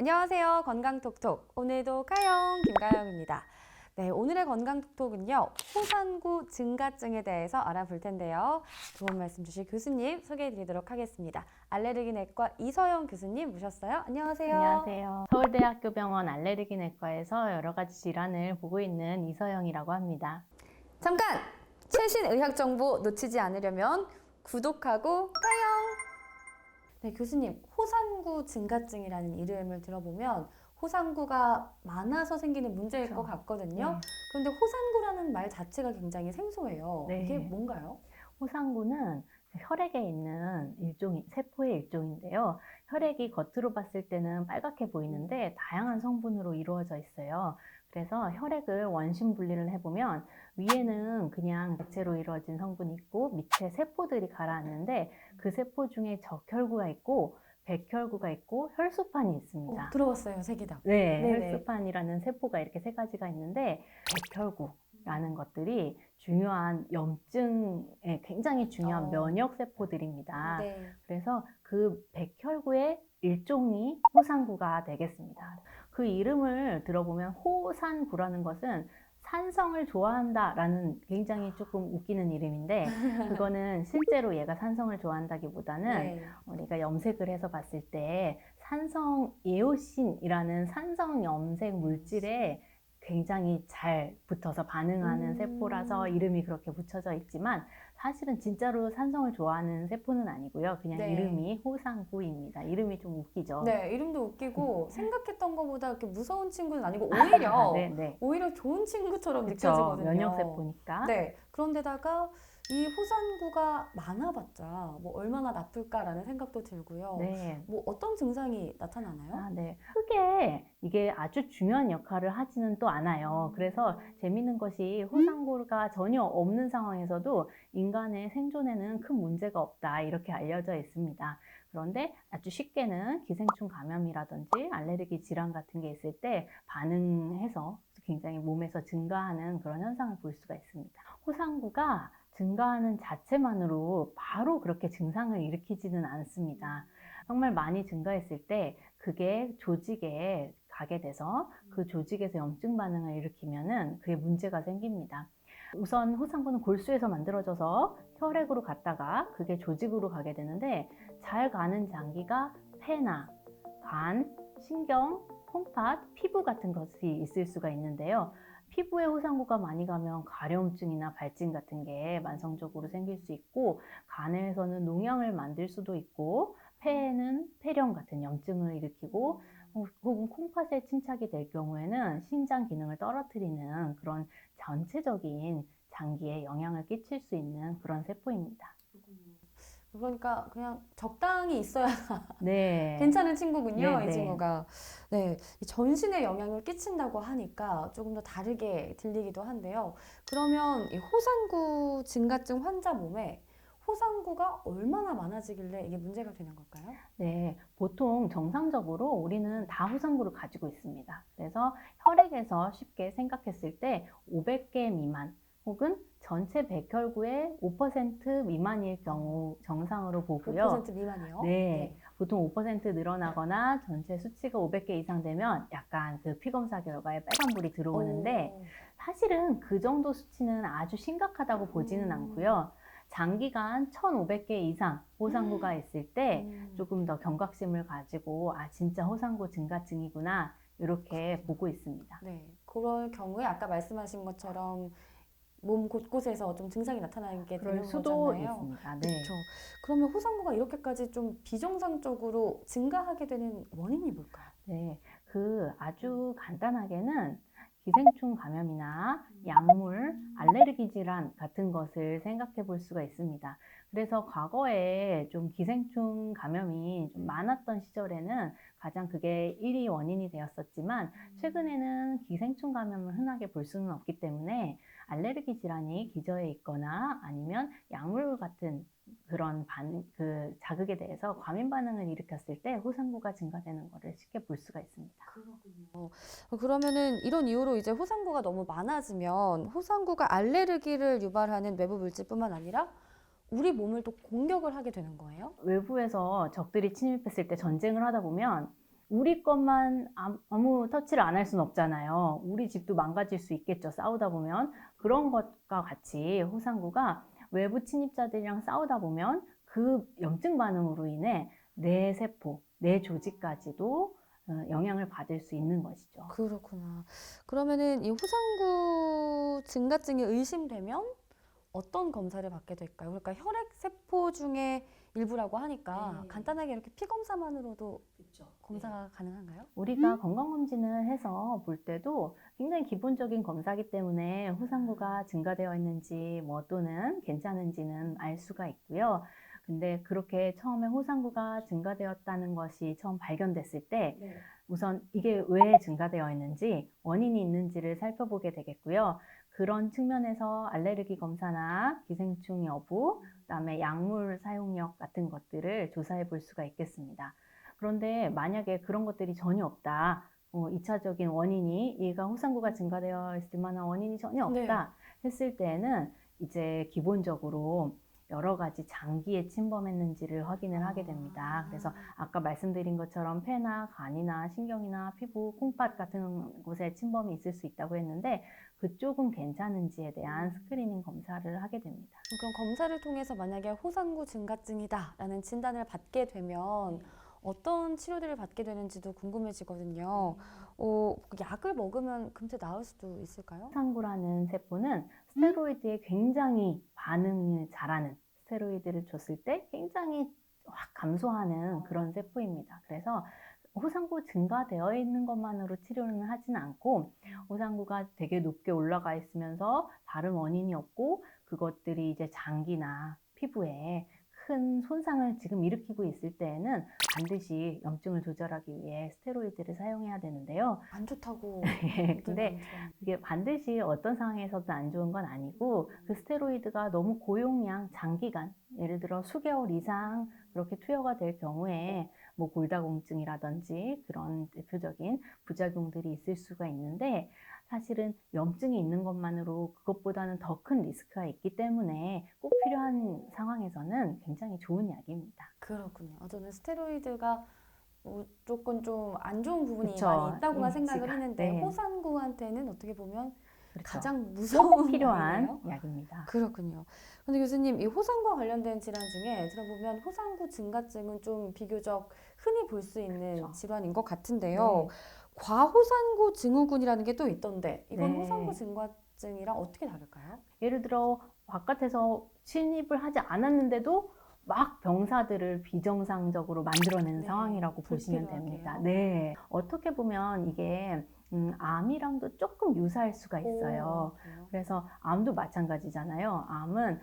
안녕하세요. 건강톡톡. 오늘도 가영 김가영입니다. 네, 오늘의 건강톡톡은요. 호산구 증가증에 대해서 알아볼 텐데요. 좋은 말씀 주실 교수님 소개해 드리도록 하겠습니다. 알레르기 내과 이서영 교수님 모셨어요. 안녕하세요. 안녕하세요. 서울대학교 병원 알레르기 내과에서 여러 가지 질환을 보고 있는 이서영이라고 합니다. 잠깐! 최신 의학 정보 놓치지 않으려면 구독하고 가영! 네, 교수님, 호산구 증가증이라는 이름을 들어보면 호산구가 많아서 생기는 문제일 그렇죠. 것 같거든요. 네. 그런데 호산구라는 말 자체가 굉장히 생소해요. 네. 이게 뭔가요? 호상구는 혈액에 있는 세포의 일종인데요. 혈액이 겉으로 봤을 때는 빨갛게 보이는데 다양한 성분으로 이루어져 있어요. 그래서 혈액을 원심 분리를 해보면 위에는 그냥 액체로 이루어진 성분이 있고 밑에 세포들이 가라앉는데 그 세포 중에 적혈구가 있고 백혈구가 있고 혈소판이 있습니다. 들어봤어요, 세 개 다. 네, 네네. 혈소판이라는 세포가 이렇게 세 가지가 있는데 백혈구라는 것들이 중요한 염증에 굉장히 중요한 면역 세포들입니다. 네. 그래서 그 백혈구의 일종이 호산구가 되겠습니다. 그 이름을 들어보면 호산구라는 것은 산성을 좋아한다라는 굉장히 조금 웃기는 이름인데 그거는 실제로 얘가 산성을 좋아한다기보다는 네. 우리가 염색을 해서 봤을 때 산성 에오신이라는 산성 염색 물질에 굉장히 잘 붙어서 반응하는 세포라서 이름이 그렇게 붙여져 있지만 사실은 진짜로 산성을 좋아하는 세포는 아니고요. 그냥 네. 이름이 호상구입니다. 이름이 좀 웃기죠. 네, 이름도 웃기고 생각했던 것보다 그렇게 무서운 친구는 아니고 오히려 네. 오히려 좋은 친구처럼 그쵸. 느껴지거든요. 면역 세포니까. 네. 그런데다가 이 호산구가 많아봤자 뭐 얼마나 나쁠까라는 생각도 들고요. 네. 뭐 어떤 증상이 나타나나요? 네. 크게 이게 아주 중요한 역할을 하지는 또 않아요. 그래서 재밌는 것이 호상구가 전혀 없는 상황에서도 인간의 생존에는 큰 문제가 없다 이렇게 알려져 있습니다. 그런데 아주 쉽게는 기생충 감염이라든지 알레르기 질환 같은 게 있을 때 반응해서 굉장히 몸에서 증가하는 그런 현상을 볼 수가 있습니다. 호상구가 증가하는 자체만으로 바로 그렇게 증상을 일으키지는 않습니다. 정말 많이 증가했을 때 그게 조직에 가게 돼서 그 조직에서 염증 반응을 일으키면은 그게 문제가 생깁니다. 우선 호상구는 골수에서 만들어져서 혈액으로 갔다가 그게 조직으로 가게 되는데 잘 가는 장기가 폐나 간, 신경, 콩팥, 피부 같은 것이 있을 수가 있는데요. 피부에 호상구가 많이 가면 가려움증이나 발진 같은 게 만성적으로 생길 수 있고 간에서는 농양을 만들 수도 있고 폐에는 폐렴 같은 염증을 일으키고 혹은 콩팥에 침착이 될 경우에는 신장 기능을 떨어뜨리는 그런 전체적인 장기에 영향을 끼칠 수 있는 그런 세포입니다. 그러니까 그냥 적당히 있어야 네. 괜찮은 친구군요, 네, 이 네. 친구가. 네, 이 전신에 영향을 끼친다고 하니까 조금 더 다르게 들리기도 한데요. 그러면 이 호산구 증가증 환자 몸에 호산구가 얼마나 많아지길래 이게 문제가 되는 걸까요? 네, 보통 정상적으로 우리는 다 호상구를 가지고 있습니다. 그래서 혈액에서 쉽게 생각했을 때 500개 미만 혹은 전체 백혈구의 5% 미만일 경우 정상으로 보고요. 5% 미만이요? 네, 보통 5% 늘어나거나 전체 수치가 500개 이상 되면 약간 그 피검사 결과에 빨간불이 들어오는데 사실은 그 정도 수치는 아주 심각하다고 보지는 않고요. 장기간 1,500개 이상 호상구가 있을 때 조금 더 경각심을 가지고 진짜 호상구 증가증이구나 이렇게 보고 있습니다. 네, 그럴 경우에 아까 말씀하신 것처럼 몸 곳곳에서 좀 증상이 나타나게 그럴 되는 수도 거잖아요. 있습니다. 네. 그렇죠. 그러면 호상구가 이렇게까지 좀 비정상적으로 증가하게 되는 원인이 뭘까요? 네, 아주 간단하게는 기생충 감염이나 약물, 알레르기 질환 같은 것을 생각해 볼 수가 있습니다. 그래서 과거에 좀 기생충 감염이 좀 많았던 시절에는 가장 그게 1위 원인이 되었었지만 최근에는 기생충 감염을 흔하게 볼 수는 없기 때문에 알레르기 질환이 기저에 있거나 아니면 약물 같은 그런 자극에 대해서 과민 반응을 일으켰을 때 호상구가 증가되는 것을 쉽게 볼 수가 있습니다. 그렇군요. 그러면은 이런 이유로 이제 호상구가 너무 많아지면 호상구가 알레르기를 유발하는 외부 물질뿐만 아니라 우리 몸을 또 공격을 하게 되는 거예요? 외부에서 적들이 침입했을 때 전쟁을 하다 보면 우리 것만 아무 터치를 안 할 수는 없잖아요. 우리 집도 망가질 수 있겠죠. 싸우다 보면. 그런 것과 같이 호상구가 외부 침입자들이랑 싸우다 보면 그 염증 반응으로 인해 내 세포, 내 조직까지도 영향을 받을 수 있는 것이죠. 그렇구나. 그러면은 이 호상구 증가증이 의심되면 어떤 검사를 받게 될까요? 그러니까 혈액 세포 중에 일부라고 하니까 네. 간단하게 이렇게 피 검사만으로도 그렇죠. 검사가 가능한가요? 우리가 건강검진을 해서 볼 때도 굉장히 기본적인 검사이기 때문에 호상구가 증가되어 있는지 뭐 또는 괜찮은지는 알 수가 있고요. 근데 그렇게 처음에 호상구가 증가되었다는 것이 처음 발견됐을 때 우선 이게 왜 증가되어 있는지 원인이 있는지를 살펴보게 되겠고요. 그런 측면에서 알레르기 검사나 기생충 여부, 그다음에 약물 사용력 같은 것들을 조사해 볼 수가 있겠습니다. 그런데 만약에 그런 것들이 전혀 없다. 2차적인 원인이 얘가 호상구가 증가되어 있을 만한 원인이 전혀 없다 했을 때는 이제 기본적으로 여러 가지 장기에 침범했는지를 확인을 하게 됩니다. 그래서 아까 말씀드린 것처럼 폐나 간이나 신경이나 피부, 콩팥 같은 곳에 침범이 있을 수 있다고 했는데 그쪽은 괜찮은지에 대한 스크리닝 검사를 하게 됩니다. 그럼 검사를 통해서 만약에 호상구 증가증이다라는 진단을 받게 되면 어떤 치료들을 받게 되는지도 궁금해지거든요. 약을 먹으면 금세 나을 수도 있을까요? 호상구라는 세포는 스테로이드에 굉장히 반응을 잘하는, 스테로이드를 줬을 때 굉장히 확 감소하는 그런 세포입니다. 그래서 호상구 증가되어 있는 것만으로 치료는 하진 않고 호상구가 되게 높게 올라가 있으면서 다른 원인이 없고 그것들이 이제 장기나 피부에 큰 손상을 지금 일으키고 있을 때에는 반드시 염증을 조절하기 위해 스테로이드를 사용해야 되는데요. 안 좋다고. 근데 이게 반드시 어떤 상황에서도 안 좋은 건 아니고 그 스테로이드가 너무 고용량 장기간 예를 들어 수개월 이상 그렇게 투여가 될 경우에 뭐 골다공증이라든지 그런 대표적인 부작용들이 있을 수가 있는데 사실은 염증이 있는 것만으로 그것보다는 더 큰 리스크가 있기 때문에 꼭 필요한 상황에서는 굉장히 좋은 약입니다. 그렇군요. 저는 스테로이드가 무조건 좀 안 좋은 부분이 그쵸. 많이 있다고만 생각을 인지가. 했는데 네. 호상구한테는 어떻게 보면 그렇죠. 가장 꼭 무서운 필요한 약이네요. 약입니다. 그렇군요. 근데 교수님, 이 호상구와 관련된 질환 중에 들어보면 호상구 증가증은 좀 비교적 흔히 볼 수 있는 그렇죠. 질환인 것 같은데요. 네. 과호상구 증후군이라는 게 또 있던데 이건 네. 호상구 증가증이랑 어떻게 다를까요? 예를 들어 바깥에서 침입을 하지 않았는데도 막 병사들을 비정상적으로 만들어내는 네, 상황이라고 보시면 불필요하게요. 됩니다. 네. 어떻게 보면 이게 암이랑도 조금 유사할 수가 있어요. 그래요? 그래서 암도 마찬가지잖아요. 암은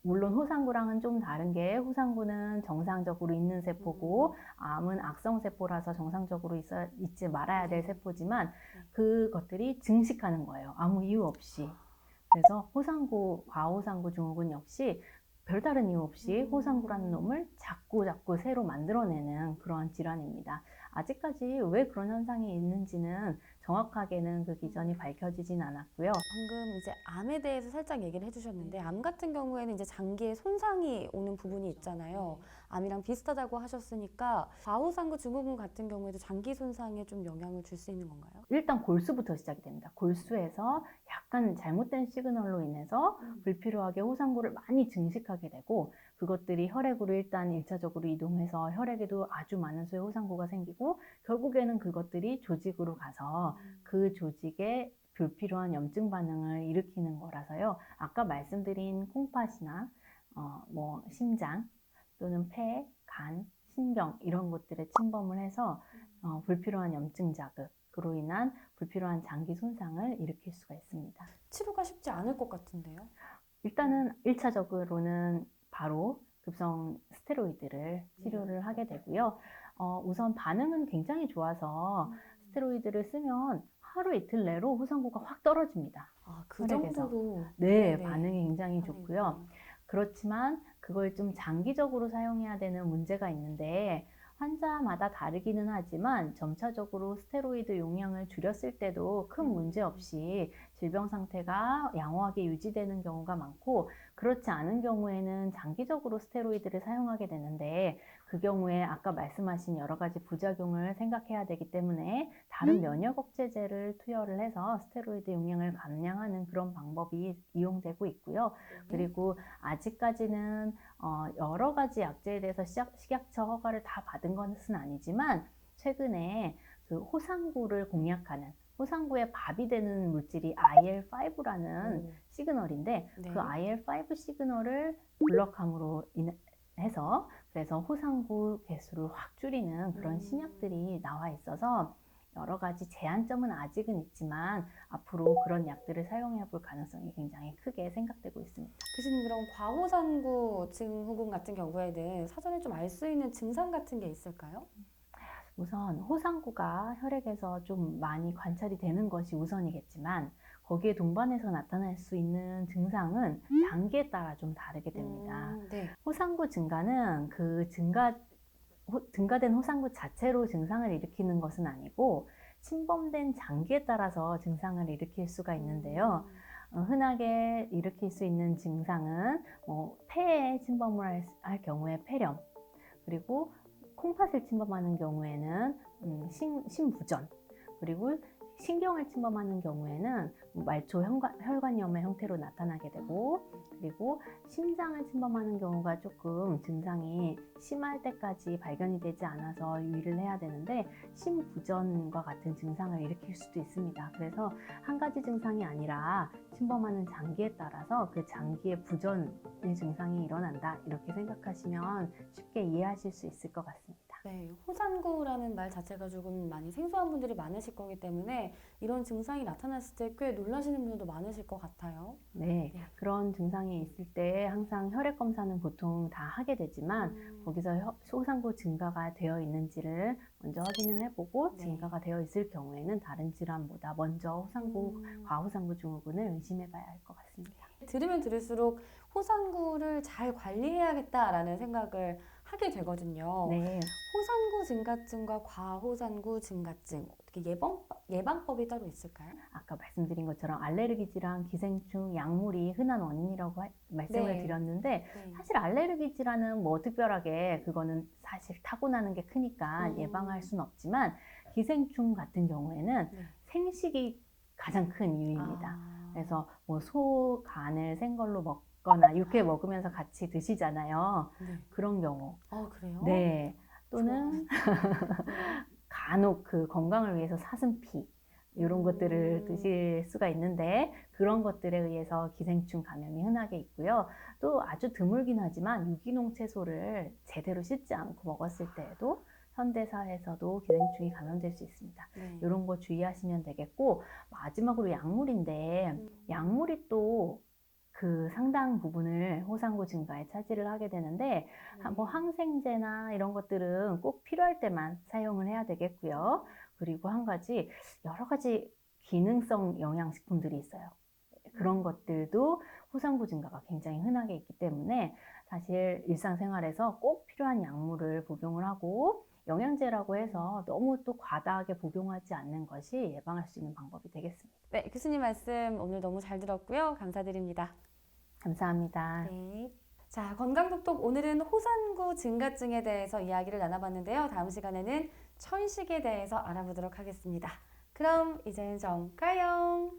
물론 호상구랑은 좀 다른 게 호상구는 정상적으로 있는 세포고 암은 악성세포라서 정상적으로 있지 말아야 될 네. 세포지만 네. 그것들이 증식하는 거예요. 아무 이유 없이. 그래서 호상구, 과호상구 증후군 역시 별다른 이유 없이 호상구라는 놈을 자꾸 새로 만들어내는 그러한 질환입니다. 아직까지 왜 그런 현상이 있는지는 정확하게는 그 기전이 밝혀지진 않았고요. 방금 이제 암에 대해서 살짝 얘기를 해주셨는데 암 같은 경우에는 이제 장기에 손상이 오는 부분이 있잖아요. 암이랑 비슷하다고 하셨으니까 과호상구 증후군 같은 경우에도 장기 손상에 좀 영향을 줄 수 있는 건가요? 일단 골수부터 시작이 됩니다. 골수에서 약간 잘못된 시그널로 인해서 불필요하게 호상구를 많이 증식하게 되고 그것들이 혈액으로 일단 1차적으로 이동해서 혈액에도 아주 많은 수의 호상구가 생기고 결국에는 그것들이 조직으로 가서 그 조직에 불필요한 염증 반응을 일으키는 거라서요. 아까 말씀드린 콩팥이나 뭐 심장 또는 폐, 간, 신경 이런 것들에 침범을 해서 불필요한 염증 자극으로 인한 불필요한 장기 손상을 일으킬 수가 있습니다. 치료가 쉽지 않을 것 같은데요. 일단은 1차적으로는 바로 급성 스테로이드를 치료를 하게 되고요. 우선 반응은 굉장히 좋아서 스테로이드를 쓰면 하루 이틀 내로 호상구가 확 떨어집니다. 그 혈액에서. 정도로. 네, 네네. 반응이 굉장히 좋고요. 그렇지만 그걸 좀 장기적으로 사용해야 되는 문제가 있는데 환자마다 다르기는 하지만 점차적으로 스테로이드 용량을 줄였을 때도 큰 문제 없이 질병 상태가 양호하게 유지되는 경우가 많고 그렇지 않은 경우에는 장기적으로 스테로이드를 사용하게 되는데 그 경우에 아까 말씀하신 여러 가지 부작용을 생각해야 되기 때문에 다른 면역 억제제를 투여를 해서 스테로이드 용량을 감량하는 그런 방법이 이용되고 있고요. 그리고 아직까지는 여러 가지 약제에 대해서 식약처 허가를 다 받은 것은 아니지만 최근에 그 호상구를 공략하는 호상구의 밥이 되는 물질이 IL5라는 시그널인데 네. 그 IL5 시그널을 블럭함으로 해서 그래서 호상구 개수를 확 줄이는 그런 신약들이 나와 있어서 여러 가지 제한점은 아직은 있지만 앞으로 그런 약들을 사용해 볼 가능성이 굉장히 크게 생각되고 있습니다. 교수님, 그럼 과호상구 증후군 같은 경우에는 사전에 좀 알 수 있는 증상 같은 게 있을까요? 우선 호상구가 혈액에서 좀 많이 관찰이 되는 것이 우선이겠지만 거기에 동반해서 나타날 수 있는 증상은 단계에 따라 좀 다르게 됩니다. 네. 호상구 증가는 그 증가된 호상구 자체로 증상을 일으키는 것은 아니고 침범된 장기에 따라서 증상을 일으킬 수가 있는데요. 흔하게 일으킬 수 있는 증상은 폐에 침범을 할 경우에 폐렴, 그리고 콩팥을 침범하는 경우에는 심부전, 그리고 신경을 침범하는 경우에는 말초 혈관염의 형태로 나타나게 되고, 그리고 심장을 침범하는 경우가 조금 증상이 심할 때까지 발견이 되지 않아서 유의를 해야 되는데 심부전과 같은 증상을 일으킬 수도 있습니다. 그래서 한 가지 증상이 아니라 침범하는 장기에 따라서 그 장기의 부전의 증상이 일어난다, 이렇게 생각하시면 쉽게 이해하실 수 있을 것 같습니다. 네, 호상구라는 말 자체가 조금 많이 생소한 분들이 많으실 거기 때문에 이런 증상이 나타났을 때 꽤 놀라시는 분들도 많으실 것 같아요. 네, 그런 증상이 있을 때 항상 혈액 검사는 보통 다 하게 되지만 거기서 호상구 증가가 되어 있는지를 먼저 확인을 해보고 네. 증가가 되어 있을 경우에는 다른 질환보다 먼저 과호상구 증후군을 의심해봐야 할 것 같습니다. 들으면 들을수록 호상구를 잘 관리해야겠다라는 생각을 하게 되거든요. 네, 호상구 증가증과 과호상구 증가증, 어떻게 예방법이 따로 있을까요? 아까 말씀드린 것처럼 알레르기 질환, 기생충, 약물이 흔한 원인이라고 말씀을 네. 드렸는데 네. 사실 알레르기 질환은 뭐 특별하게 그거는 사실 타고나는 게 크니까 예방할 수는 없지만 기생충 같은 경우에는 네. 생식이 가장 큰 이유입니다. 아, 그래서 뭐 소 간을 생걸로 먹거나 육회 먹으면서 같이 드시잖아요. 네. 그런 경우. 그래요? 네. 또는 간혹 그 건강을 위해서 사슴피 이런 것들을 드실 수가 있는데 그런 것들에 의해서 기생충 감염이 흔하게 있고요. 또 아주 드물긴 하지만 유기농 채소를 제대로 씻지 않고 먹었을 때에도 현대사에서도 기생충이 감염될 수 있습니다. 네. 이런 거 주의하시면 되겠고, 마지막으로 약물인데 약물이 또 그 상당 부분을 호상구 증가에 차지를 하게 되는데 뭐 항생제나 이런 것들은 꼭 필요할 때만 사용을 해야 되겠고요. 그리고 한 가지 여러 가지 기능성 영양식품들이 있어요. 그런 것들도 호상구 증가가 굉장히 흔하게 있기 때문에 사실 일상생활에서 꼭 필요한 약물을 복용을 하고 영양제라고 해서 너무 또 과다하게 복용하지 않는 것이 예방할 수 있는 방법이 되겠습니다. 네, 교수님 말씀 오늘 너무 잘 들었고요. 감사드립니다. 감사합니다. 네. 자, 건강톡톡 오늘은 호상구 증가증에 대해서 이야기를 나눠봤는데요. 다음 시간에는 천식에 대해서 알아보도록 하겠습니다. 그럼 이제는 좀 가요.